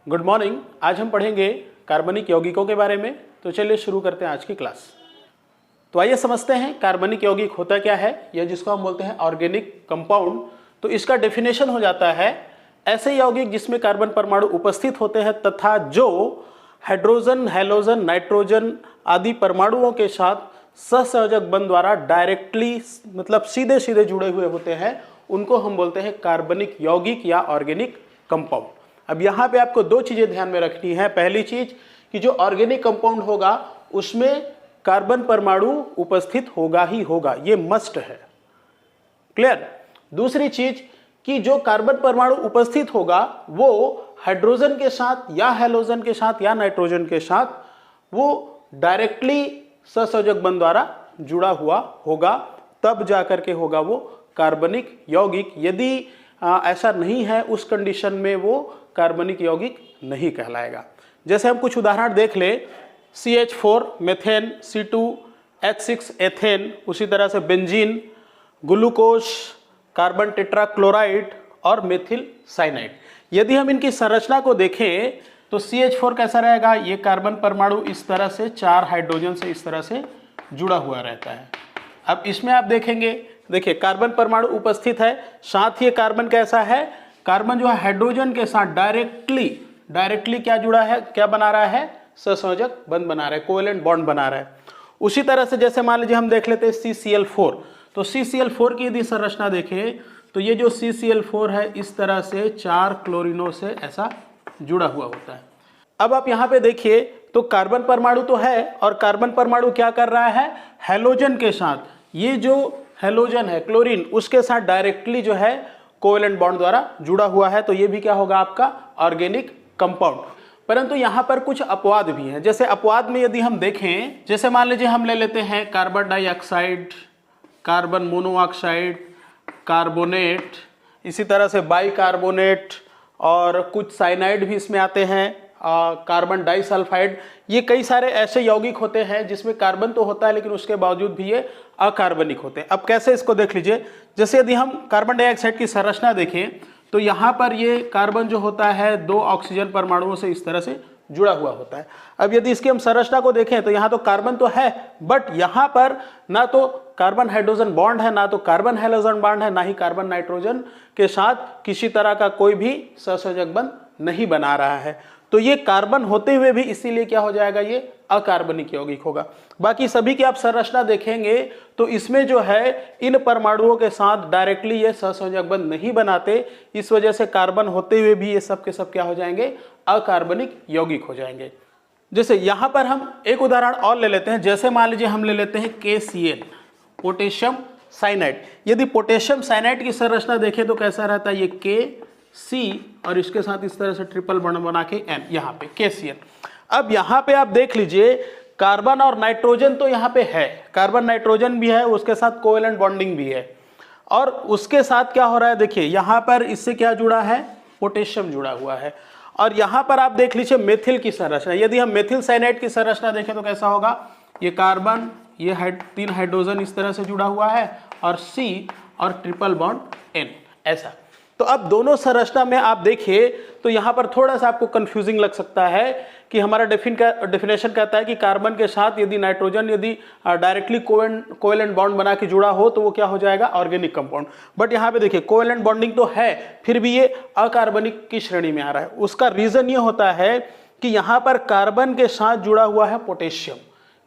Good morning. आज हम पढ़ेंगे कार्बनिक यौगिकों के बारे में। तो चलिए शुरू करते हैं आज की क्लास। तो आइए समझते हैं कार्बनिक यौगिक होता क्या है, या जिसको हम बोलते हैं ऑर्गेनिक कंपाउंड। तो इसका डेफिनेशन हो जाता है ऐसे यौगिक जिसमें कार्बन परमाणु उपस्थित होते हैं तथा जो हाइड्रोजन, हैलोजन, नाइट्रोजन आदि परमाणुओं के साथ सहसंयोजक बंध द्वारा डायरेक्टली मतलब सीधे सीधे जुड़े हुए होते हैं, उनको हम बोलते हैं कार्बनिक यौगिक या ऑर्गेनिक कंपाउंड। अब यहाँ पे आपको दो चीजें ध्यान में रखनी है। पहली चीज कि जो ऑर्गेनिक कंपाउंड होगा उसमें कार्बन परमाणु उपस्थित होगा ही होगा, ये मस्ट है। क्लियर। दूसरी चीज कि जो कार्बन परमाणु उपस्थित होगा वो हाइड्रोजन के साथ या हैलोजन के साथ या नाइट्रोजन के साथ वो डायरेक्टली सहसंयोजक बंध द्वारा जुड़ा हुआ होगा, तब जाकर के होगा वो कार्बनिक यौगिक। यदि ऐसा नहीं है उस कंडीशन में वो कार्बनिक यौगिक नहीं कहलाएगा। जैसे हम कुछ उदाहरण देख ले, CH4 मेथेन, C2H6 एथेन, उसी तरह से बेंजीन, ग्लूकोज, कार्बन टेट्राक्लोराइड और मेथिल साइनाइड। यदि हम इनकी संरचना को देखें तो CH4 कैसा रहेगा, ये कार्बन परमाणु इस तरह से 4 हाइड्रोजन से इस तरह से जुड़ा हुआ रहता है। अब इसमें आप देखेंगे, देखिए कार्बन परमाणु उपस्थित है, साथ ही कार्बन कैसा है, कार्बन जो है हाइड्रोजन के साथ डायरेक्टली क्या जुड़ा है, क्या बना रहा है, सहसंयोजक बंध बना रहा है, कोवेलेंट बॉन्ड बना रहा है। उसी तरह से जैसे मान लीजिए हम देख लेते हैं CCl4। तो CCl4 की यदि संरचना देखें तो ये जो CCl4 है इस तरह से 4 क्लोरीनों से ऐसा जुड़ा हुआ होता है। अब आप यहाँ पे देखिए तो कार्बन परमाणु तो है और कार्बन परमाणु क्या कर रहा है, हैलोजन के साथ, ये जो हैलोजन है क्लोरीन उसके साथ डायरेक्टली जो है कोवेलेंट बॉन्ड द्वारा जुड़ा हुआ है। तो ये भी क्या होगा आपका ऑर्गेनिक कंपाउंड। परंतु यहाँ पर कुछ अपवाद भी हैं। जैसे अपवाद में यदि हम देखें, जैसे मान लीजिए हम ले लेते हैं carbon dioxide, carbon monoxide, carbonate, इसी तरह से बाइकार्बोनेट और कुछ साइनाइड भी इसमें आते हैं, कार्बन डाइसल्फाइड। ये कई सारे ऐसे यौगिक होते हैं जिसमें कार्बन तो होता है लेकिन उसके बावजूद भी ये अकार्बनिक होते हैं। अब कैसे इसको देख लीजिए, जैसे यदि हम कार्बन डाइऑक्साइड की संरचना देखें तो यहाँ पर ये कार्बन जो होता है 2 ऑक्सीजन परमाणुओं से इस तरह से जुड़ा हुआ होता है। अब यदि इसकी हम संरचना को देखें तो यहाँ तो कार्बन तो है, बट यहाँ पर ना तो कार्बन हाइड्रोजन बॉन्ड है, ना तो कार्बन हैलोजन बॉन्ड है, ना ही कार्बन नाइट्रोजन के साथ किसी तरह का कोई भी सहसंयोजक बंध नहीं बना रहा है। तो ये कार्बन होते हुए भी इसीलिए क्या हो जाएगा, ये अकार्बनिक यौगिक होगा। बाकी सभी की आप संरचना देखेंगे तो इसमें जो है इन परमाणुओं के साथ डायरेक्टली ये सहसंयोजक बंध नहीं बनाते, इस वजह से कार्बन होते हुए भी ये सब के सब क्या हो जाएंगे, अकार्बनिक यौगिक हो जाएंगे। जैसे यहाँ पर हम एक उदाहरण और ले लेते हैं। जैसे मान लीजिए हम ले लेते हैं KCl, पोटेशियम साइनाइड। यदि पोटेशियम साइनाइड की संरचना देखें तो कैसा रहता है, ये KC और इसके साथ इस तरह से ट्रिपल बॉन्ड बना के N, यहाँ पे KCl। अब यहाँ पे आप देख लीजिए कार्बन और नाइट्रोजन तो यहाँ पे है, कार्बन नाइट्रोजन भी है, उसके साथ कोवेलेंट बॉन्डिंग भी है, और उसके साथ क्या हो रहा है, देखिए यहाँ पर इससे क्या जुड़ा है, पोटेशियम जुड़ा हुआ है। और यहाँ पर आप देख लीजिए मेथिल की संरचना। यदि हम मेथिल साइनाइड की संरचना देखें तो कैसा होगा, ये कार्बन, ये 3 हाइड्रोजन इस तरह से जुड़ा हुआ है और C और ट्रिपल बॉन्ड N ऐसा। तो अब दोनों संरचना में आप देखिए तो यहाँ पर थोड़ा सा आपको कंफ्यूजिंग लग सकता है कि हमारा डेफिनेशन कहता है कि कार्बन के साथ यदि नाइट्रोजन यदि डायरेक्टली कोवेलेंट बॉन्ड बना के जुड़ा हो तो वो क्या हो जाएगा, ऑर्गेनिक कंपाउंड। बट यहाँ पे देखिए कोवेलेंट बॉन्डिंग तो है, फिर भी ये अकार्बनिक की श्रेणी में आ रहा है। उसका रीजन ये होता है कि यहाँ पर कार्बन के साथ जुड़ा हुआ है पोटेशियम,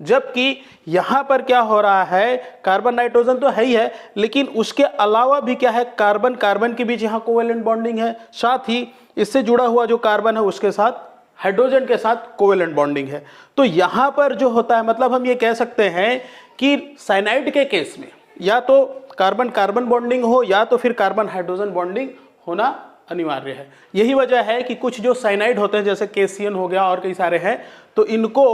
जबकि यहाँ पर क्या हो रहा है, कार्बन नाइट्रोजन तो है ही है लेकिन उसके अलावा भी क्या है, कार्बन कार्बन के बीच यहाँ कोवेलेंट बॉन्डिंग है, साथ ही इससे जुड़ा हुआ जो कार्बन है उसके साथ हाइड्रोजन के साथ कोवेलेंट बॉन्डिंग है। तो यहाँ पर जो होता है, मतलब हम ये कह सकते हैं कि साइनाइड के केस में या तो कार्बन कार्बन बॉन्डिंग हो या तो फिर कार्बन हाइड्रोजन बॉन्डिंग होना अनिवार्य है। यही वजह है कि कुछ जो साइनाइड होते हैं जैसे KCN हो गया और कई सारे हैं, तो इनको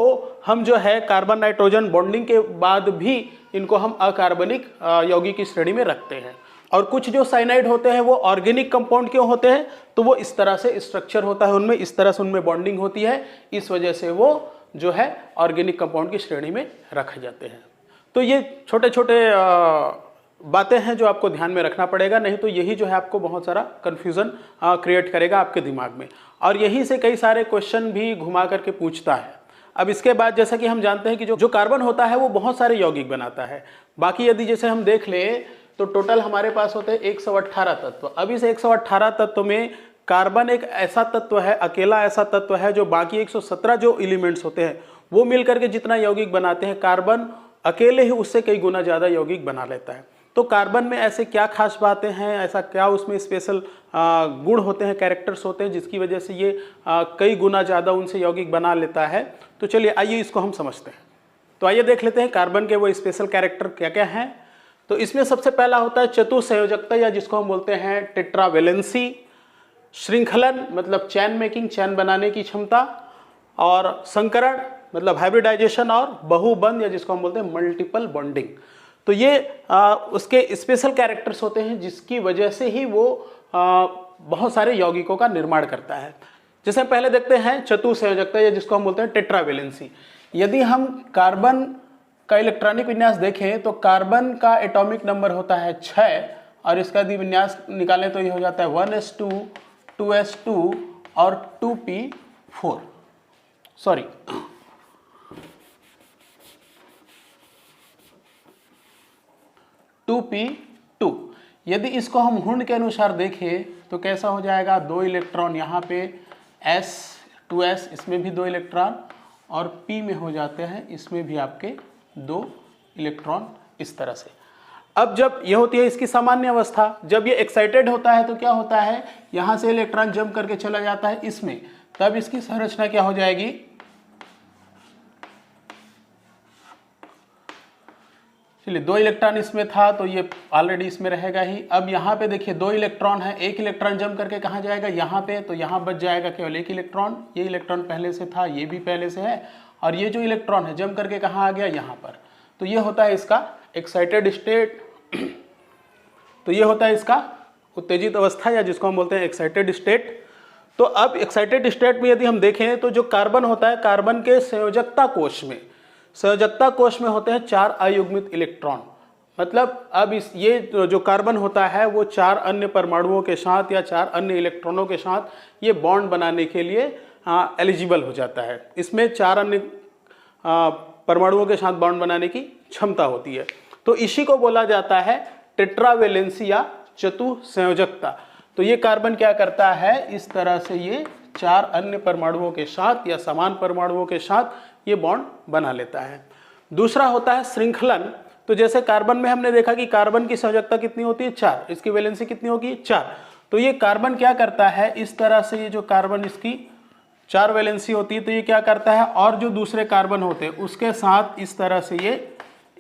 हम जो है कार्बन नाइट्रोजन बॉन्डिंग के बाद भी इनको हम अकार्बनिक यौगिक की श्रेणी में रखते हैं। और कुछ जो साइनाइड होते हैं वो ऑर्गेनिक कंपाउंड क्यों होते हैं, तो वो इस तरह से स्ट्रक्चर होता है उनमें, इस तरह से उनमें बॉन्डिंग होती है, इस वजह से वो जो है ऑर्गेनिक कंपाउंड की श्रेणी में रखे जाते हैं। तो ये छोटे छोटे बातें हैं जो आपको ध्यान में रखना पड़ेगा, नहीं तो यही जो है आपको बहुत सारा कन्फ्यूज़न क्रिएट करेगा आपके दिमाग में, और यहीं से कई सारे क्वेश्चन भी घुमा करके पूछता है। अब इसके बाद जैसा कि हम जानते हैं कि जो कार्बन होता है वो बहुत सारे यौगिक बनाता है। बाकी यदि जैसे हम देख लें तो टोटल हमारे पास होते हैं 118 तत्व। अब इस 118 तत्व में कार्बन एक ऐसा तत्व है, अकेला ऐसा तत्व है जो बाकी 117 जो एलिमेंट्स होते हैं वो मिलकर के जितना यौगिक बनाते हैं, कार्बन अकेले ही उससे कई गुना ज़्यादा यौगिक बना लेता है। तो कार्बन में ऐसे क्या खास बातें हैं, ऐसा क्या उसमें स्पेशल गुण होते हैं, कैरेक्टर्स होते हैं जिसकी वजह से ये कई गुना ज़्यादा उनसे यौगिक बना लेता है। तो चलिए आइए इसको हम समझते हैं। तो आइए देख लेते हैं कार्बन के वो स्पेशल कैरेक्टर क्या क्या हैं। तो इसमें सबसे पहला होता है चतुसंयोजकता, या जिसको हम बोलते हैं टेट्रावेलेंसी, श्रृंखलन मतलब चैन मेकिंग, चैन बनाने की क्षमता, और संकरण मतलब हाइब्रिडाइजेशन, और बहुबंध या जिसको हम बोलते हैं मल्टीपल बॉन्डिंग। तो ये उसके स्पेशल कैरेक्टर्स होते हैं जिसकी वजह से ही वो बहुत सारे यौगिकों का निर्माण करता है। जैसे हम पहले देखते हैं चतुसंयोजकता, या जिसको हम बोलते हैं टेट्रावेलेंसी। यदि हम कार्बन का इलेक्ट्रॉनिक विन्यास देखें तो कार्बन का एटॉमिक नंबर होता है 6, और इसका यदि विन्यास निकालें तो ये हो जाता है 1s2, 2s2 और 2p4, सॉरी 2p2। यदि इसको हम हुंड के अनुसार देखें तो कैसा हो जाएगा, 2 इलेक्ट्रॉन यहाँ पे s 2s, इसमें भी 2 इलेक्ट्रॉन, और p में हो जाते हैं इसमें भी आपके 2 इलेक्ट्रॉन, इस तरह से। अब जब यह होती है इसकी सामान्य अवस्था, जब ये एक्साइटेड होता है तो क्या होता है, यहाँ से इलेक्ट्रॉन जंप करके चला जाता है इसमें, तब इसकी संरचना क्या हो जाएगी, चलिए 2 इलेक्ट्रॉन इसमें था तो ये ऑलरेडी इसमें रहेगा ही। अब यहाँ पे देखिए 2 इलेक्ट्रॉन है, एक इलेक्ट्रॉन जंप करके कहाँ जाएगा, यहाँ पे, तो यहाँ बच जाएगा केवल एक इलेक्ट्रॉन। ये इलेक्ट्रॉन पहले से था, ये भी पहले से है, और ये जो इलेक्ट्रॉन है जंप करके कहाँ आ गया, यहाँ पर। तो ये होता है इसका एक्साइटेड स्टेट। तो ये होता है इसका उत्तेजित अवस्था, या जिसको हम बोलते हैं एक्साइटेड स्टेट। तो अब एक्साइटेड स्टेट में यदि हम देखें तो जो कार्बन होता है, कार्बन के संयोजकता कोश में, संयोजकता कोश में होते हैं 4 अयुग्मित इलेक्ट्रॉन। मतलब अब ये जो कार्बन होता है वो 4 अन्य परमाणुओं के साथ या 4 अन्य इलेक्ट्रॉनों के साथ ये बॉन्ड बनाने के लिए एलिजिबल हो जाता है। इसमें 4 अन्य परमाणुओं के साथ बॉन्ड बनाने की क्षमता होती है। तो इसी को बोला जाता है टेट्रावेलेंसी या चतुसंयोजकता। तो ये कार्बन क्या करता है, इस तरह से ये 4 अन्य परमाणुओं के साथ या समान परमाणुओं के साथ ये बॉन्ड बना लेता है। दूसरा होता है श्रृंखलन। तो जैसे कार्बन में हमने देखा कि कार्बन की संयोजकता कितनी होती है, 4, इसकी वैलेंसी कितनी होगी, 4। तो ये कार्बन क्या करता है, इस तरह से ये जो कार्बन इसकी 4 वैलेंसी होती है, तो ये क्या करता है, और जो दूसरे कार्बन होते हैं उसके साथ इस तरह से ये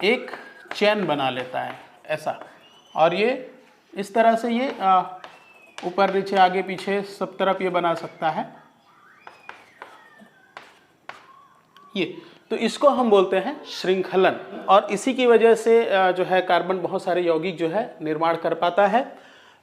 एक चैन बना लेता है ऐसा, और ये इस तरह से ये ऊपर नीचे आगे पीछे सब तरफ ये बना सकता है ये। तो इसको हम बोलते हैं श्रृंखलन, और इसी की वजह से जो है कार्बन बहुत सारे यौगिक जो है निर्माण कर पाता है।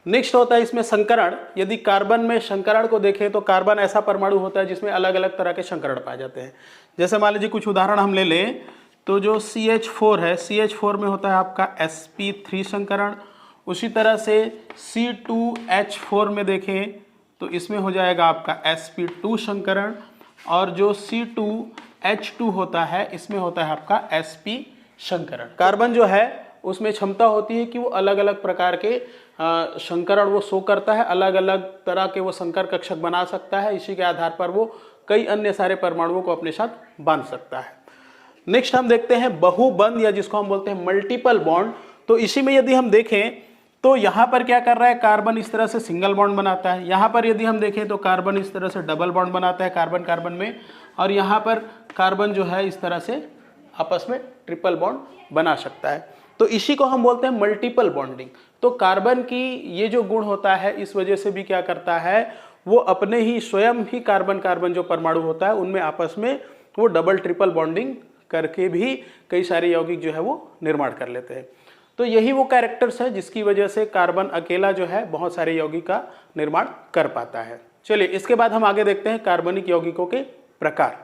नेक्स्ट होता है इसमें संकरण। यदि कार्बन में संकरण को देखें तो कार्बन ऐसा परमाणु होता है जिसमें अलग अलग तरह के संकरण पाए जाते हैं। जैसे मान लीजिए कुछ उदाहरण हम ले लें तो जो CH4 है, CH4 में होता है आपका sp3 संकरण। उसी तरह से C2H4 में देखें तो इसमें हो जाएगा आपका sp2 संकरण, और जो C2H2 होता है इसमें होता है आपका sp संकरण। कार्बन जो है उसमें क्षमता होती है कि वो अलग अलग प्रकार के संकरण वो शो करता है, अलग अलग तरह के वो संकर कक्षक बना सकता है। इसी के आधार पर वो कई अन्य सारे परमाणुओं को अपने साथ बांध सकता है। नेक्स्ट हम देखते हैं बहुबंध, या जिसको हम बोलते हैं मल्टीपल बॉन्ड। तो इसी में यदि हम देखें तो यहाँ पर क्या कर रहा है, कार्बन इस तरह से सिंगल बॉन्ड बनाता है। यहाँ पर यदि हम देखें तो कार्बन इस तरह से डबल बॉन्ड बनाता है कार्बन कार्बन में, और यहाँ पर कार्बन जो है इस तरह से आपस में ट्रिपल बॉन्ड बना सकता है। तो इसी को हम बोलते हैं मल्टीपल बॉन्डिंग। तो कार्बन की ये जो गुण होता है इस वजह से भी क्या करता है, वो अपने ही स्वयं ही कार्बन कार्बन जो परमाणु होता है उनमें आपस में वो डबल ट्रिपल बॉन्डिंग करके भी कई सारे यौगिक जो है वो निर्माण कर लेते हैं। तो यही वो कैरेक्टर्स है जिसकी वजह से कार्बन अकेला जो है बहुत सारे यौगिक का निर्माण कर पाता है। चलिए इसके बाद हम आगे देखते हैं कार्बनिक यौगिकों के प्रकार।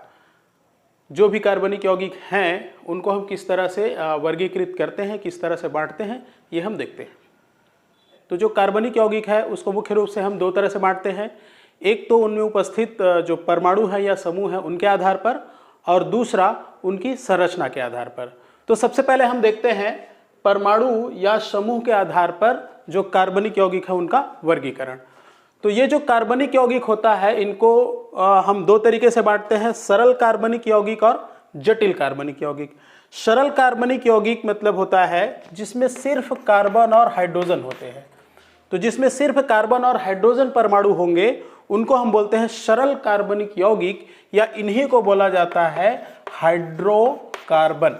जो भी कार्बनिक यौगिक हैं उनको हम किस तरह से वर्गीकृत करते हैं, किस तरह से बांटते हैं, ये हम देखते हैं। तो जो कार्बनिक यौगिक है उसको मुख्य रूप से हम दो तरह से बांटते हैं। एक तो उनमें उपस्थित जो परमाणु है या समूह है उनके आधार पर, और दूसरा उनकी संरचना के आधार पर। तो सबसे पहले हम देखते हैं परमाणु या समूह के आधार पर जो कार्बनिक यौगिक है उनका वर्गीकरण। तो ये जो कार्बनिक यौगिक होता है इनको हम दो तरीके से बांटते हैं, सरल कार्बनिक यौगिक और जटिल कार्बनिक यौगिक। सरल कार्बनिक यौगिक मतलब होता है जिसमें सिर्फ कार्बन और हाइड्रोजन होते हैं। तो जिसमें सिर्फ कार्बन और हाइड्रोजन परमाणु होंगे उनको हम बोलते हैं सरल कार्बनिक यौगिक, या इन्हीं को बोला जाता है हाइड्रोकार्बन।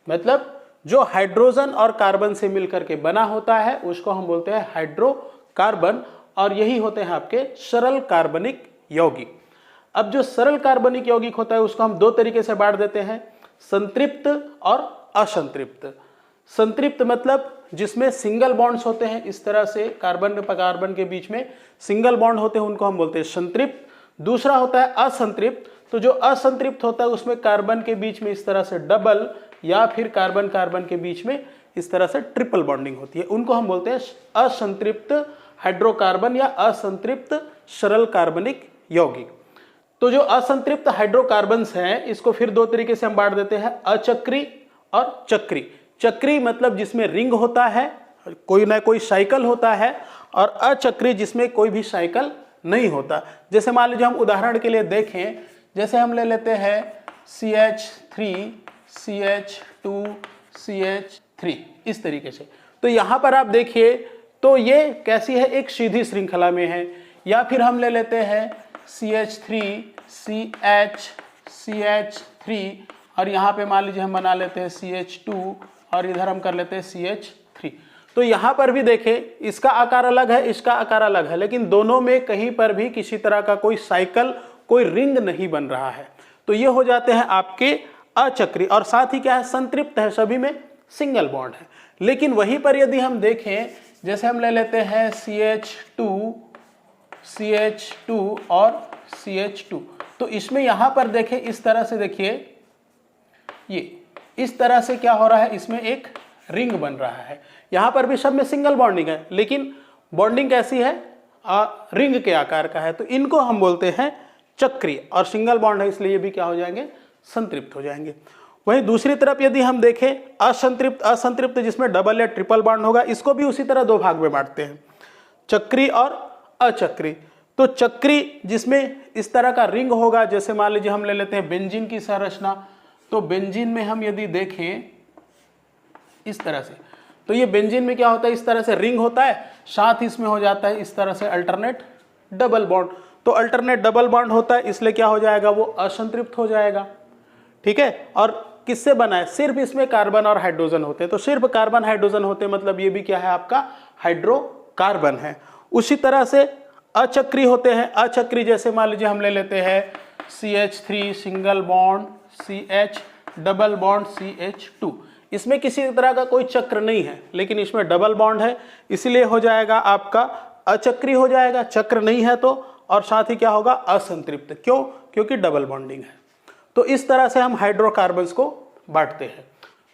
मतलब जो हाइड्रोजन और कार्बन से मिलकर के बना होता है उसको हम बोलते हैं हाइड्रोकार्बन, और यही होते हैं आपके सरल कार्बनिक यौगिक। अब जो सरल कार्बनिक यौगिक होता है उसको हम दो तरीके से बांट देते हैं, संतृप्त और असंतृप्त। संतृप्त मतलब जिसमें सिंगल बॉन्ड्स होते हैं, इस तरह से कार्बन कार्बन के बीच में सिंगल बॉन्ड होते हैं, उनको हम बोलते हैं संतृप्त। दूसरा होता है असंतृप्त। तो जो असंतृप्त होता है उसमें कार्बन के बीच में इस तरह से डबल या फिर कार्बन कार्बन के बीच में इस तरह से ट्रिपल बॉन्डिंग होती है, उनको हम बोलते हैं असंतृप्त हाइड्रोकार्बन या असंतृप्त सरल कार्बनिक यौगिक। तो जो असंतृप्त हाइड्रोकार्बन्स हैं इसको फिर दो तरीके से हम बांट देते हैं, अचक्री और चक्री। चक्री मतलब जिसमें रिंग होता है, कोई ना कोई साइकिल होता है, और अचक्री जिसमें कोई भी साइकिल नहीं होता। जैसे मान लीजिए हम उदाहरण के लिए देखें, जैसे हम ले लेते हैं CH3 CH2 CH3 इस तरीके से। तो यहां पर आप देखिए तो ये कैसी है, एक सीधी श्रृंखला में है। या फिर हम ले लेते हैं CH3 CH CH3 और यहाँ पे मान लीजिए हम बना लेते हैं CH2 और इधर हम कर लेते हैं CH3। तो यहाँ पर भी देखें इसका आकार अलग है, इसका आकार अलग है, लेकिन दोनों में कहीं पर भी किसी तरह का कोई साइकिल, कोई रिंग नहीं बन रहा है। तो ये हो जाते हैं आपके अचक्री, और साथ ही क्या है, संतृप्त है, सभी में सिंगल बॉन्ड है। लेकिन वहीं पर यदि हम देखें, जैसे हम ले लेते हैं CH2 और CH2, तो इसमें यहां पर देखें इस तरह से, देखिए ये इस तरह से क्या हो रहा है, इसमें एक रिंग बन रहा है। यहां पर भी सब में सिंगल बॉन्डिंग है, लेकिन बॉन्डिंग कैसी है, रिंग के आकार का है। तो इनको हम बोलते हैं चक्रीय, और सिंगल बॉन्ड है इसलिए ये भी क्या हो जाएंगे, संतृप्त हो जाएंगे। वहीं दूसरी तरफ यदि हम देखें असंतृप्त जिसमें डबल या ट्रिपल बॉन्ड होगा, इसको भी उसी तरह दो भाग में बांटते हैं, चक्री और अचक्री। तो चक्री जिसमें इस तरह का रिंग होगा, जैसे मान लीजिए हम ले लेते हैं बेंजीन की संरचना। तो बेंजीन में हम यदि देखें इस तरह से, तो ये बेंजीन में क्या होता है, इस तरह से रिंग होता है, साथ ही इसमें हो जाता है इस तरह से अल्टरनेट डबल बॉन्ड। तो अल्टरनेट डबल बॉन्ड होता है, इसलिए क्या हो जाएगा, वो असंतृप्त हो जाएगा। ठीक है, और किससे बना है, सिर्फ इसमें कार्बन और हाइड्रोजन होते हैं। तो सिर्फ कार्बन हाइड्रोजन होते हैं, मतलब ये भी क्या है, आपका हाइड्रोकार्बन है। उसी तरह से अचक्री होते हैं। अचक्री जैसे मान लीजिए हम ले लेते हैं CH3 single bond CH double bond CH2। इसमें किसी तरह का कोई चक्र नहीं है, लेकिन इसमें डबल बॉन्ड है, इसलिए हो जाएगा आपका अचक्री हो जाएगा, चक्र नहीं है तो। और साथ ही क्या होगा, असंतृप्त। क्यों, क्योंकि डबल बॉन्डिंग है। तो इस तरह से हम हाइड्रोकार्बन्स को बांटते हैं।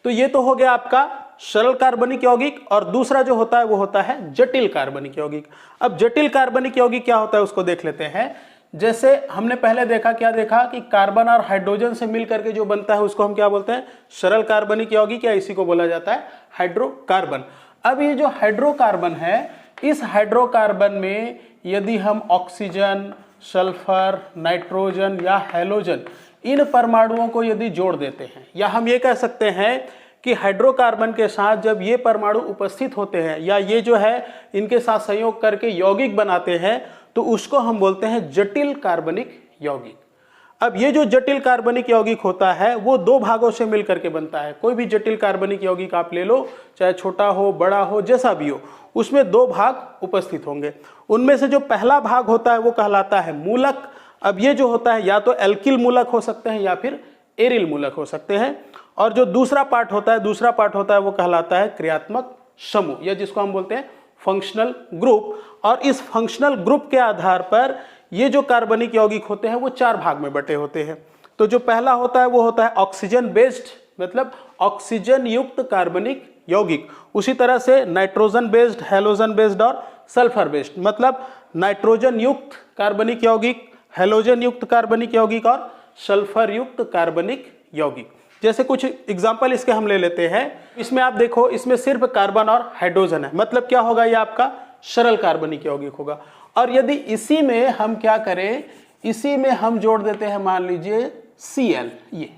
तो ये तो हो गया आपका सरल कार्बनिक यौगिक, और दूसरा जो होता है वो होता है जटिल कार्बनिक यौगिक। अब जटिल कार्बनिक यौगिक क्या होता है उसको देख लेते हैं। जैसे हमने पहले देखा, क्या देखा कि कार्बन और हाइड्रोजन से मिलकर के जो बनता है उसको हम क्या बोलते हैं, सरल कार्बनिक यौगिक, या इसी को बोला जाता है हाइड्रोकार्बन। अब ये जो हाइड्रोकार्बन है, इस हाइड्रोकार्बन में यदि हम ऑक्सीजन, सल्फर, नाइट्रोजन या हैलोजन इन परमाणुओं को यदि जोड़ देते हैं, या हम ये कह सकते हैं कि हाइड्रोकार्बन के साथ जब ये परमाणु उपस्थित होते हैं, या ये जो है इनके साथ संयोग करके यौगिक बनाते हैं, तो उसको हम बोलते हैं जटिल कार्बनिक यौगिक। अब ये जो जटिल कार्बनिक यौगिक होता है वो दो भागों से मिलकर के बनता है। कोई भी जटिल कार्बनिक यौगिक आप ले लो, चाहे छोटा हो, बड़ा हो, जैसा भी हो, उसमें दो भाग उपस्थित होंगे। उनमें से जो पहला भाग होता है वो कहलाता है मूलक। अब ये जो होता है या तो एल्किल मूलक हो सकते हैं या फिर एरिल मूलक हो सकते हैं। और जो दूसरा पार्ट होता है वो कहलाता है क्रियात्मक समूह, या जिसको हम बोलते हैं फंक्शनल ग्रुप। और इस फंक्शनल ग्रुप के आधार पर ये जो कार्बनिक यौगिक होते हैं वो 4 भाग में बटे होते हैं। तो जो पहला होता है वो होता है ऑक्सीजन बेस्ड, मतलब ऑक्सीजन युक्त कार्बनिक यौगिक। उसी तरह से नाइट्रोजन बेस्ड, हैलोजन बेस्ड और सल्फर बेस्ड, मतलब नाइट्रोजन युक्त कार्बनिक यौगिक, हैलोजन युक्त कार्बनिक यौगिक और सल्फर युक्त कार्बनिक यौगिक। जैसे कुछ एग्जांपल इसके हम ले लेते हैं। इसमें आप देखो, इसमें सिर्फ कार्बन और हाइड्रोजन है, मतलब क्या होगा, ये आपका सरल कार्बनिक यौगिक होगा। और यदि इसी में हम क्या करें, इसी में हम जोड़ देते हैं, मान लीजिए Cl, ये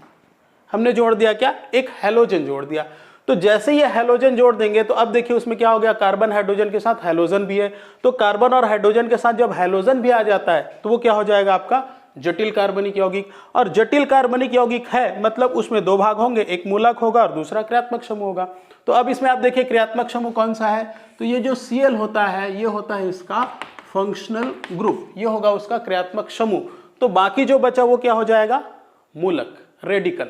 हमने जोड़ दिया, क्या, एक हैलोजन जोड़ दिया। तो जैसे ये हैलोजन जोड़ देंगे तो अब देखिए उसमें क्या हो गया, कार्बन हाइड्रोजन के साथ हैलोजन भी है। तो कार्बन और हाइड्रोजन के साथ जब हैलोजन भी आ जाता है तो वो क्या हो जाएगा, आपका जटिल कार्बनिक यौगिक। और जटिल कार्बनिक यौगिक है मतलब उसमें 2 भाग होंगे, एक मूलक होगा और दूसरा क्रियात्मक समूह होगा। तो अब इसमें आप देखिए क्रियात्मक समूह कौन सा है, तो ये जो Cl होता है ये होता है इसका फंक्शनल ग्रुप, ये होगा उसका क्रियात्मक समूह। तो बाकी जो बचा वो क्या हो जाएगा, मूलक, रेडिकल।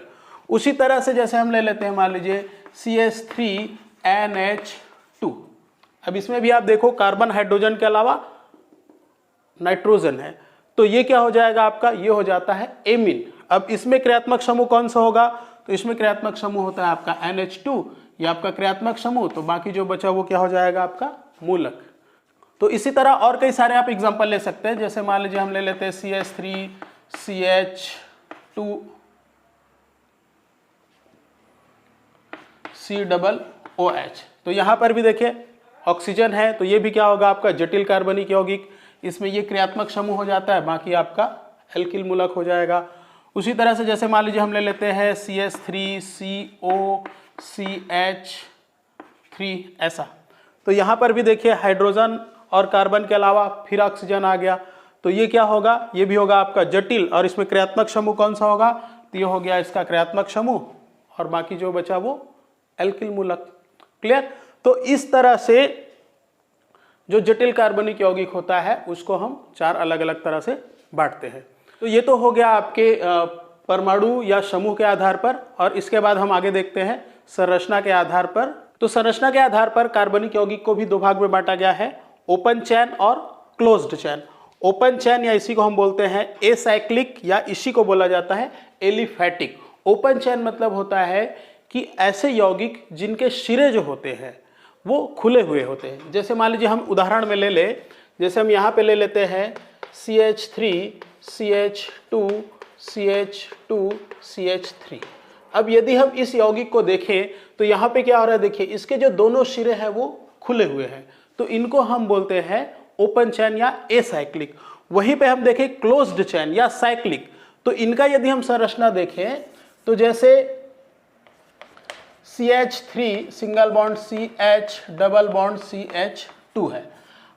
उसी तरह से जैसे हम ले लेते हैं, मान लीजिए CH3NH2। अब इसमें भी आप देखो कार्बन हाइड्रोजन के अलावा नाइट्रोजन है, तो ये क्या हो जाएगा आपका, ये हो जाता है एमीन। अब इसमें क्रियात्मक समूह कौन सा होगा, तो इसमें क्रियात्मक समूह होता है आपका NH2, ये आपका क्रियात्मक समूह। तो बाकी जो बचा वो क्या हो जाएगा, आपका मूलक। तो इसी तरह और कई सारे आप एग्जांपल ले सकते हैं। जैसे मान लीजिए हम ले लेते हैं CH2COH। तो यहां पर भी देखिए ऑक्सीजन है, तो ये भी क्या होगा, आपका जटिल कार्बनिक यौगिक। इसमें ये क्रियात्मक समूह हो जाता है, बाकी आपका एल्किल मूलक हो जाएगा। उसी तरह से जैसे मान लीजिए हम ले लेते हैं CH3COCH3, ऐसा। तो यहाँ पर भी देखिए हाइड्रोजन और कार्बन के अलावा फिर ऑक्सीजन आ गया, तो ये क्या होगा, ये भी होगा आपका जटिल। और इसमें क्रियात्मक समूह कौन सा होगा, तो ये हो गया इसका क्रियात्मक समूह, और बाकी जो बचा वो एल्किल मूलक। क्लियर। तो इस तरह से जो जटिल कार्बनिक यौगिक होता है उसको हम 4 अलग अलग तरह से बांटते हैं। तो ये तो हो गया आपके परमाणु या समूह के आधार पर। और इसके बाद हम आगे देखते हैं संरचना के आधार पर। तो संरचना के आधार पर कार्बनिक यौगिक को भी 2 भाग में बांटा गया है, ओपन चैन और क्लोज्ड चैन। ओपन चैन या इसी को हम बोलते हैं एसाइक्लिक, या इसी को बोला जाता है एलिफैटिक। ओपन चैन मतलब होता है कि ऐसे यौगिक जिनके सिरे जो होते हैं वो खुले हुए होते हैं। जैसे मान लीजिए हम उदाहरण में ले ले, जैसे हम यहाँ पे ले लेते हैं CH3CH2CH2CH3। अब यदि हम इस यौगिक को देखें तो यहाँ पे क्या हो रहा है, देखिए इसके जो दोनों सिरे हैं वो खुले हुए हैं, तो इनको हम बोलते हैं ओपन चैन या एसाइक्लिक। वहीं पे हम देखें क्लोज्ड चैन या साइक्लिक, तो इनका यदि हम संरचना देखें तो जैसे CH3 single bond CH double bond CH2 है।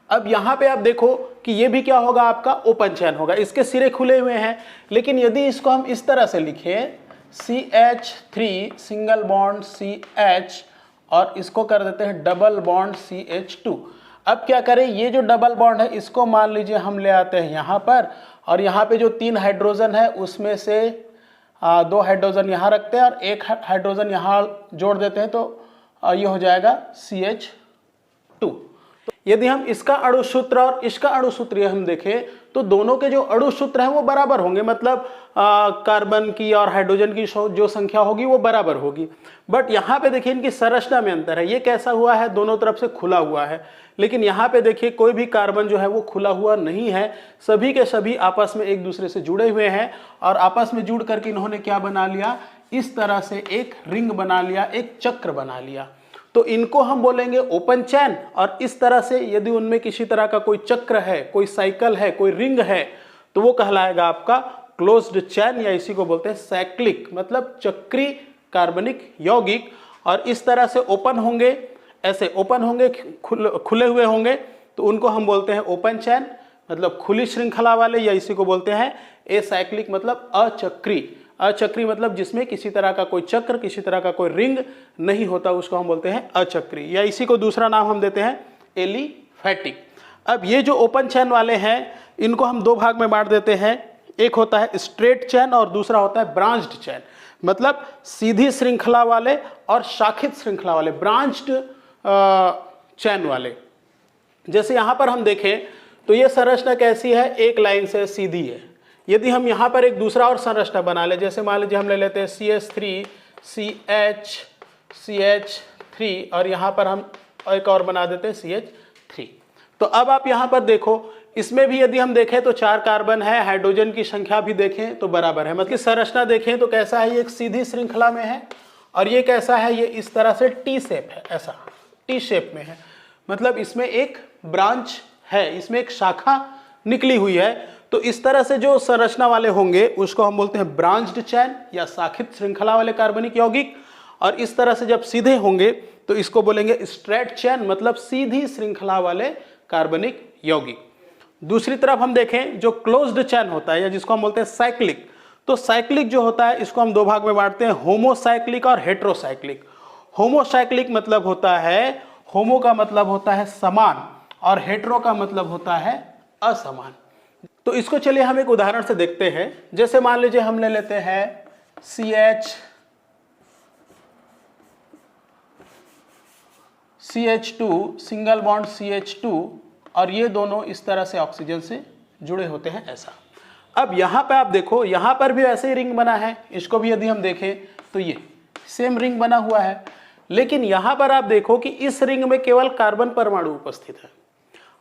अब यहाँ पे आप देखो कि ये भी क्या होगा, आपका ओपन चैन होगा, इसके सिरे खुले हुए हैं। लेकिन यदि इसको हम इस तरह से लिखें CH3 सिंगल बॉन्ड CH और इसको कर देते हैं डबल बॉन्ड CH2। अब क्या करें, ये जो डबल बॉन्ड है इसको मान लीजिए हम ले आते हैं यहाँ पर, और यहाँ पे जो 3 हाइड्रोजन है उसमें से 2 हाइड्रोजन यहाँ रखते हैं और 1 हाइड्रोजन यहाँ जोड़ देते हैं, तो ये हो जाएगा CH2। तो यदि हम इसका अणुसूत्र और इसका अणुसूत्र हम देखें तो दोनों के जो अणुसूत्र हैं वो बराबर होंगे, मतलब कार्बन की और हाइड्रोजन की जो संख्या होगी वो बराबर होगी। बट यहाँ पे देखिए इनकी संरचना में अंतर है। ये कैसा हुआ है, दोनों तरफ से खुला हुआ है, लेकिन यहाँ पे देखिए कोई भी कार्बन जो है वो खुला हुआ नहीं है, सभी के सभी आपस में एक दूसरे से जुड़े हुए हैं। और आपस में जुड़ करके इन्होंने क्या बना लिया, इस तरह से एक रिंग बना लिया, एक चक्र बना लिया। तो इनको हम बोलेंगे ओपन चैन। और इस तरह से यदि उनमें किसी तरह का कोई चक्र है, कोई साइकिल है, कोई रिंग है, तो वो कहलाएगा आपका क्लोज्ड चैन, या इसी को बोलते हैं साइक्लिक, मतलब चक्री कार्बनिक यौगिक। और इस तरह से ओपन होंगे, ऐसे ओपन होंगे, खुले हुए होंगे, तो उनको हम बोलते हैं ओपन चैन, मतलब खुली श्रृंखला वाले, या इसी को बोलते हैं एसाइक्लिक, मतलब अचक्री। अचक्री मतलब जिसमें किसी तरह का कोई चक्र, किसी तरह का कोई रिंग नहीं होता, उसको हम बोलते हैं अचक्री, या इसी को दूसरा नाम हम देते हैं एलिफैटिक। अब ये जो ओपन चैन वाले हैं इनको हम 2 भाग में बांट देते हैं। एक होता है स्ट्रेट चैन और दूसरा होता है ब्रांच्ड चैन, मतलब सीधी श्रृंखला वाले और शाखित श्रृंखला वाले, ब्रांच्ड चैन वाले। जैसे यहाँ पर हम देखें तो ये संरचना कैसी है, एक लाइन से सीधी है। यदि हम यहाँ पर एक दूसरा और संरचना बना ले, जैसे मान लीजिए हम ले लेते हैं CH3 CH3 और यहाँ पर हम एक और बना देते हैं CH3। तो अब आप यहाँ पर देखो, इसमें भी यदि हम देखें तो 4 कार्बन है, हाइड्रोजन की संख्या भी देखें तो बराबर है, मतलब संरचना देखें तो कैसा है, ये एक सीधी श्रृंखला में है और ये कैसा है, ये इस तरह से टी शेप है, ऐसा टी शेप में है, मतलब इसमें एक ब्रांच है, इसमें एक शाखा निकली हुई है। तो इस तरह से जो संरचना वाले होंगे उसको हम बोलते हैं ब्रांच्ड चैन या शाखित श्रृंखला वाले कार्बनिक यौगिक, और इस तरह से जब सीधे होंगे तो इसको बोलेंगे स्ट्रेट चैन, मतलब सीधी श्रृंखला वाले कार्बनिक यौगिक। दूसरी तरफ हम देखें जो क्लोज्ड चैन होता है या जिसको हम बोलते हैं साइक्लिक, तो साइक्लिक जो होता है इसको हम 2 भाग में बांटते हैं, होमोसाइक्लिक और हेट्रोसाइक्लिक। होमोसाइक्लिक मतलब होता है, होमो का मतलब होता है समान और हेट्रो का मतलब होता है असमान। तो इसको चलिए हम एक उदाहरण से देखते हैं। जैसे मान लीजिए हम ले लेते हैं CH2 सिंगल बॉन्ड CH2 और ये दोनों इस तरह से ऑक्सीजन से जुड़े होते हैं, ऐसा। अब यहाँ पे आप देखो, यहाँ पर भी ऐसे ही रिंग बना है, इसको भी यदि हम देखें तो ये सेम रिंग बना हुआ है, लेकिन यहाँ पर आप देखो कि इस रिंग में केवल कार्बन परमाणु उपस्थित है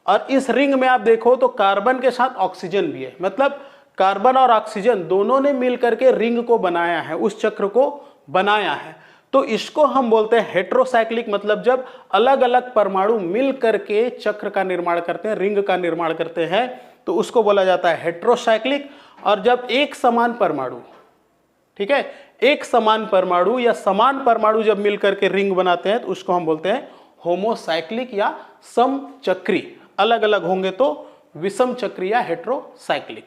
और इस रिंग में आप देखो तो कार्बन के साथ ऑक्सीजन भी है, मतलब कार्बन और ऑक्सीजन दोनों ने मिलकर के रिंग को बनाया है, उस चक्र को बनाया है। तो इसको हम बोलते हैं हेट्रोसाइक्लिक, मतलब जब अलग अलग परमाणु मिल करके चक्र का निर्माण करते हैं, रिंग का निर्माण करते हैं, तो उसको बोला जाता है हेट्रोसाइक्लिक। और जब एक समान परमाणु, ठीक है, एक समान परमाणु या समान परमाणु जब मिल करके रिंग बनाते हैं तो उसको हम बोलते हैं होमोसाइक्लिक या समचक्री। अलग अलग होंगे तो विषम चक्री या हेट्रोसाइक्लिक।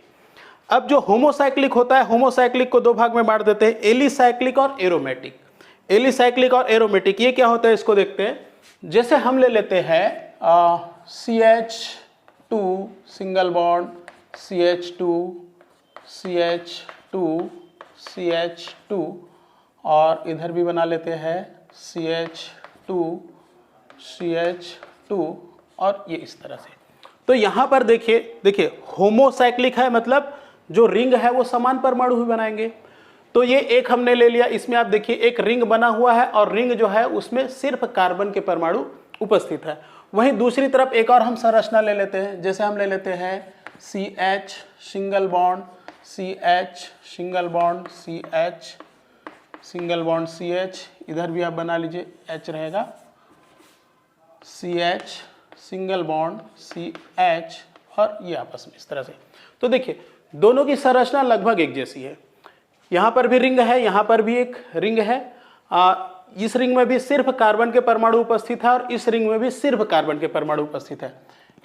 अब जो होमोसाइक्लिक होता है, होमोसाइक्लिक को 2 भाग में बांट देते हैं, एलिसाइक्लिक और एरोमेटिक। एलिसाइक्लिक और एरोमेटिक ये क्या होता है इसको देखते हैं। जैसे हम ले लेते हैं CH2 सिंगल बॉन्ड CH2 और इधर भी बना लेते हैं CH2 और ये इस तरह से। तो यहाँ पर देखिए होमोसाइक्लिक है, मतलब जो रिंग है वो समान परमाणु ही बनाएंगे। तो ये एक हमने ले लिया, इसमें आप देखिए एक रिंग बना हुआ है और रिंग जो है उसमें सिर्फ कार्बन के परमाणु उपस्थित है। वहीं दूसरी तरफ एक और हम संरचना ले लेते हैं, जैसे हम ले लेते हैं CH सिंगल बॉन्ड CH, इधर भी आप बना लीजिए H रहेगा, CH सिंगल बॉन्ड CH और ये आपस में इस तरह से। तो देखिए दोनों की संरचना लगभग एक जैसी है, यहाँ पर भी रिंग है, यहाँ पर भी एक रिंग है, इस रिंग में भी सिर्फ कार्बन के परमाणु उपस्थित है और इस रिंग में भी सिर्फ कार्बन के परमाणु उपस्थित है।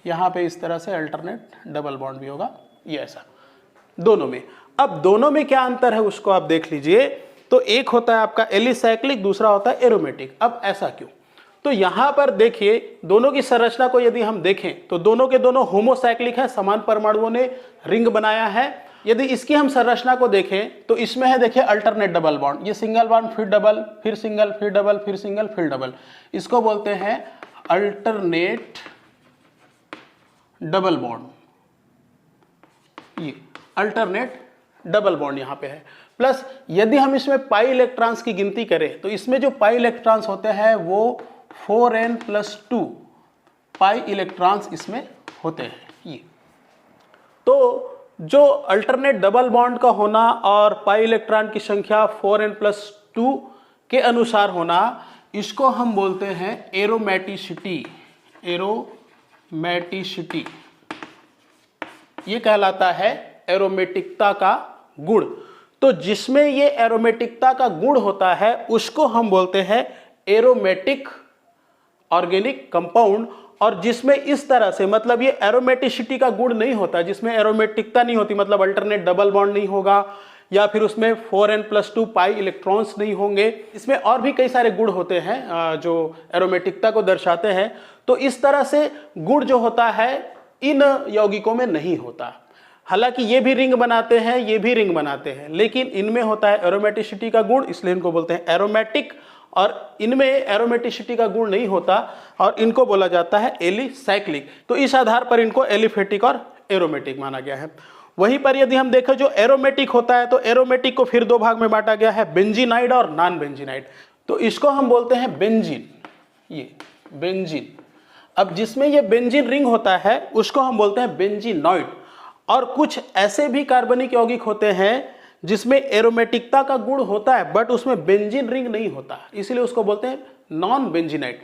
यहाँ पे इस तरह से अल्टरनेट डबल बॉन्ड भी होगा, ये ऐसा दोनों में। अब दोनों में क्या अंतर है उसको आप देख लीजिए। तो एक होता है आपका एलिसाइक्लिक, दूसरा होता है एरोमेटिक। अब ऐसा क्यों? तो यहाँ पर देखिए दोनों की संरचना को यदि हम देखें तो दोनों के दोनों होमोसाइक्लिक है, समान परमाणुओं ने रिंग बनाया है। यदि इसकी हम संरचना को देखें तो इसमें है देखिए अल्टरनेट डबल बॉन्ड, ये सिंगल बॉन्ड फिर डबल फिर सिंगल फिर डबल फिर सिंगल फिर डबल, इसको बोलते हैं अल्टरनेट डबल बॉन्ड। ये अल्टरनेट डबल बॉन्ड यहाँ पे है। प्लस यदि हम इसमें पाई इलेक्ट्रॉन्स की गिनती करें तो इसमें जो पाई इलेक्ट्रॉन्स होते हैं वो 4n+2 पाई इलेक्ट्रॉन्स इसमें होते हैं। ये तो जो अल्टरनेट डबल बॉन्ड का होना और पाई इलेक्ट्रॉन की संख्या 4n+2 के अनुसार होना, इसको हम बोलते हैं एरोमेटिसिटी। एरोमेटिसिटी ये कहलाता है एरोमेटिकता का गुण। तो जिसमें ये एरोमेटिकता का गुण होता है उसको हम बोलते हैं एरोमेटिक ऑर्गेनिक कंपाउंड। और जिसमें इस तरह से, मतलब ये एरोमेटिसिटी का गुण नहीं होता, जिसमें एरोमेटिकता नहीं होती, मतलब अल्टरनेट डबल बॉन्ड नहीं होगा या फिर उसमें 4n+2 पाई इलेक्ट्रॉन्स नहीं होंगे, इसमें और भी कई सारे गुण होते हैं जो एरोमेटिकता को दर्शाते हैं। तो इस तरह से गुण जो होता है इन यौगिकों में नहीं होता। हालांकि ये भी रिंग बनाते हैं, ये भी रिंग बनाते हैं, लेकिन इनमें होता है एरोमेटिसिटी का गुण, इसलिए इनको बोलते हैं एरोमेटिक। और इनमें एरोमेटिसिटी का गुण नहीं होता और इनको बोला जाता है एलिसाइक्लिक। तो इस आधार पर इनको एलिफेटिक और एरोमेटिक माना गया है। वहीं पर यदि हम देखें जो एरोमेटिक होता है तो एरोमेटिक को फिर दो भाग में बांटा गया है, बेंजीनाइड और नॉन बेंजीनाइड। तो इसको हम बोलते हैं बेंजीन, ये बेंजीन। अब जिसमें ये बेंजीन रिंग होता है उसको हम बोलते हैं बेंजीनॉइड। और कुछ ऐसे भी कार्बनिक यौगिक होते हैं जिसमें एरोमेटिकता का गुण होता है बट उसमें बेंजीन रिंग नहीं होता, इसलिए उसको बोलते हैं नॉन बेंजीनाइड।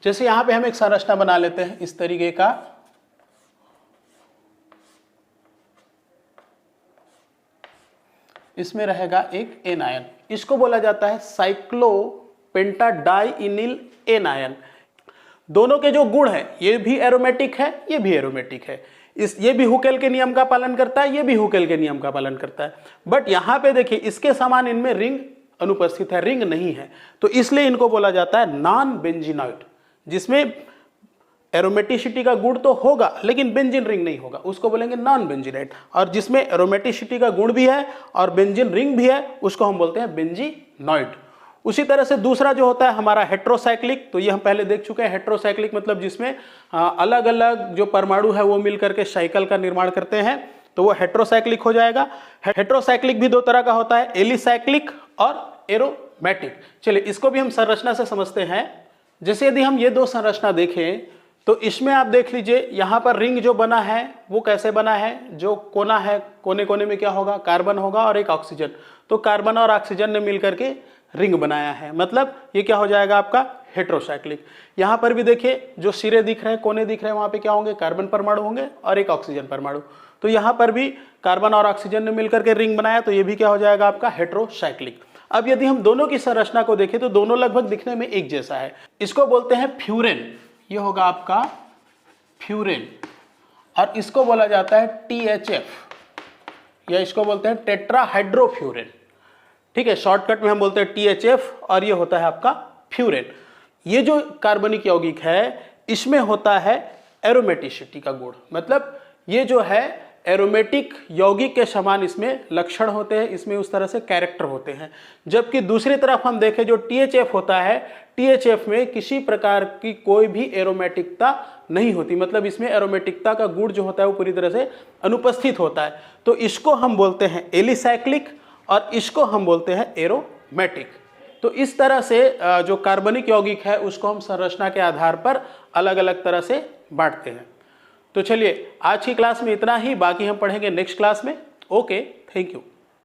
जैसे यहां पे हम एक संरचना बना लेते हैं इस तरीके का, इसमें रहेगा एक एनायन, इसको बोला जाता है साइक्लोपेंटाडाइइनिल एनायन। दोनों के जो गुण है, ये भी एरोमेटिक है, ये भी एरोमेटिक है। ये भी हुकेल के नियम का पालन करता है, ये भी हुकेल के नियम का पालन करता है। बट यहां पे देखिए इसके समान इनमें रिंग अनुपस्थित है, रिंग नहीं है, तो इसलिए इनको बोला जाता है नॉन बेंजीनॉइड। जिसमें एरोमेटिसिटी का गुण तो होगा लेकिन बेंजीन रिंग नहीं होगा, उसको बोलेंगे नॉन बेंजीनाइड। और जिसमें एरोमेटिसिटी का गुण भी है और बेंजीन रिंग भी है उसको हम बोलते हैं बेंजीनॉइड। उसी तरह से दूसरा जो होता है हमारा हेट्रोसाइक्लिक, तो ये हम पहले देख चुके हैं। हेट्रोसाइक्लिक मतलब जिसमें अलग अलग जो परमाणु है वो मिलकर के साइकिल का निर्माण करते हैं, तो वो हेट्रोसाइक्लिक हो जाएगा। हेट्रोसाइक्लिक भी दो तरह का होता है, एलिसाइक्लिक और एरोमेटिक। चलिए इसको भी हम संरचना से समझते हैं। जैसे यदि हम ये दो संरचना देखें तो इसमें आप देख लीजिए यहाँ पर रिंग जो बना है वो कैसे बना है, जो कोना है कोने कोने में क्या होगा, कार्बन होगा और एक ऑक्सीजन। तो कार्बन और ऑक्सीजन ने मिलकर के रिंग बनाया है, मतलब ये क्या हो जाएगा आपका हेट्रोसाइक्लिक। यहाँ पर भी देखिए जो सिरे दिख रहे हैं, कोने दिख रहे हैं, वहाँ पे क्या होंगे, कार्बन परमाणु होंगे और एक ऑक्सीजन परमाणु। तो यहाँ पर भी कार्बन और ऑक्सीजन ने मिलकर के रिंग बनाया, तो ये भी क्या हो जाएगा आपका हेट्रोसाइक्लिक। अब यदि हम दोनों की संरचना को देखें तो दोनों लगभग दिखने में एक जैसा है। इसको बोलते हैं फ्यूरेन, ये होगा आपका फ्यूरेन, और इसको बोला जाता है THF या इसको बोलते हैं टेट्राहाइड्रोफ्यूरेन। ठीक है, शॉर्टकट में हम बोलते हैं THF और ये होता है आपका फ्यूरेन। ये जो कार्बनिक यौगिक है इसमें होता है एरोमेटिसिटी का गुण, मतलब ये जो है एरोमेटिक यौगिक के समान इसमें लक्षण होते हैं, इसमें उस तरह से कैरेक्टर होते हैं। जबकि दूसरी तरफ हम देखें जो THF होता है, THF में किसी प्रकार की कोई भी एरोमेटिकता नहीं होती, मतलब इसमें एरोमेटिकता का गुण जो होता है वो पूरी तरह से अनुपस्थित होता है। तो इसको हम बोलते हैं एलिसाइक्लिक और इसको हम बोलते हैं एरोमेटिक। तो इस तरह से जो कार्बनिक यौगिक है उसको हम संरचना के आधार पर अलग अलग तरह से बांटते हैं। तो चलिए आज की क्लास में इतना ही, बाकी हम पढ़ेंगे नेक्स्ट क्लास में। Okay, thank you.